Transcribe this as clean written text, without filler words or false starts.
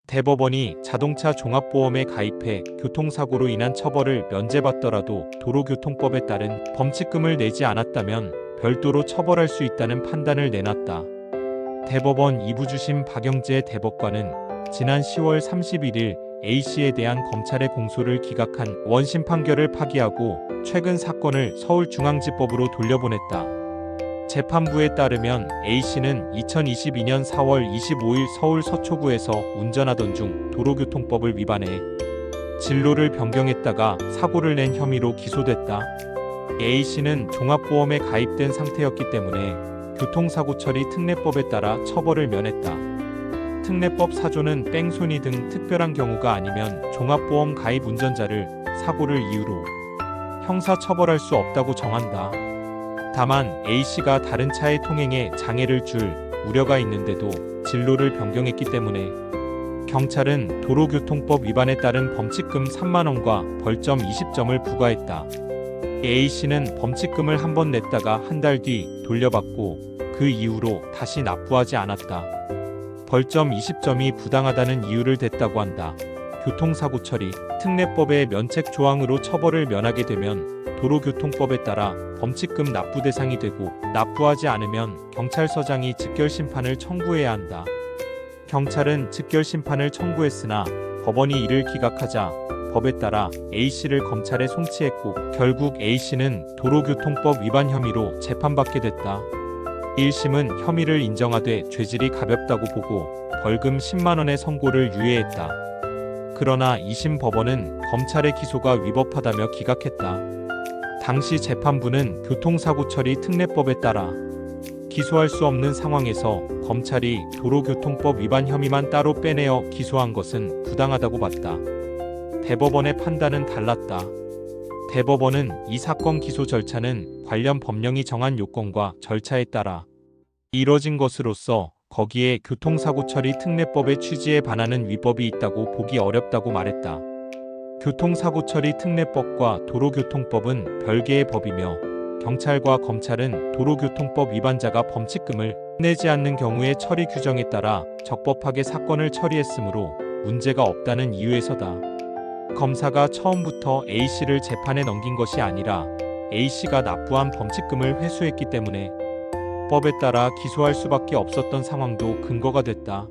대법원이 자동차 종합보험에 가입해 교통사고로 인한 처벌을 면제받더라도 도로교통법에 따른 범칙금을 내지 않았다면 별도로 처벌할 수 있다는 판단을 내놨다. 대법원 2부 주심 박영재 대법관은 지난 10월 31일 A씨에 대한 검찰의 공소를 기각한 원심 판결을 파기하고 최근 사건을 서울중앙지법으로 돌려보냈다. 재판부에 따르면 A씨는 2022년 4월 25일 서울 서초구에서 운전하던 중 도로교통법을 위반해 진로를 변경했다가 사고를 낸 혐의로 기소됐다. A씨는 종합보험에 가입된 상태였기 때문에 교통사고처리 특례법에 따라 처벌을 면했다. 특례법 4조는 뺑소니 등 특별한 경우가 아니면 종합보험 가입 운전자를 사고를 이유로 형사처벌할 수 없다고 정한다. 다만 A씨가 다른 차의 통행에 장애를 줄 우려가 있는데도 진로를 변경했기 때문에 경찰은 도로교통법 위반에 따른 범칙금 3만원과 벌점 20점을 부과했다. A씨는 범칙금을 한 번 냈다가 한 달 뒤 돌려받고 그 이후로 다시 납부하지 않았다. 벌점 20점이 부당하다는 이유를 댔다고 한다. 교통사고처리 특례법의 면책 조항으로 처벌을 면하게 되면 도로교통법에 따라 범칙금 납부 대상이 되고 납부하지 않으면 경찰서장이 즉결심판을 청구해야 한다. 경찰은 즉결심판을 청구했으나 법원이 이를 기각하자 법에 따라 A씨를 검찰에 송치했고 결국 A씨는 도로교통법 위반 혐의로 재판받게 됐다. 1심은 혐의를 인정하되 죄질이 가볍다고 보고 벌금 10만원의 선고를 유예했다. 그러나 2심 법원은 검찰의 기소가 위법하다며 기각했다. 당시 재판부는 교통사고처리 특례법에 따라 기소할 수 없는 상황에서 검찰이 도로교통법 위반 혐의만 따로 빼내어 기소한 것은 부당하다고 봤다. 대법원의 판단은 달랐다. 대법원은 이 사건 기소 절차는 관련 법령이 정한 요건과 절차에 따라 이뤄진 것으로서 거기에 교통사고처리 특례법의 취지에 반하는 위법이 있다고 보기 어렵다고 말했다. 교통사고처리 특례법과 도로교통법은 별개의 법이며 경찰과 검찰은 도로교통법 위반자가 범칙금을 내지 않는 경우의 처리 규정에 따라 적법하게 사건을 처리했으므로 문제가 없다는 이유에서다. 검사가 처음부터 A씨를 재판에 넘긴 것이 아니라 A씨가 납부한 범칙금을 회수했기 때문에 법에 따라 기소할 수밖에 없었던 상황도 근거가 됐다.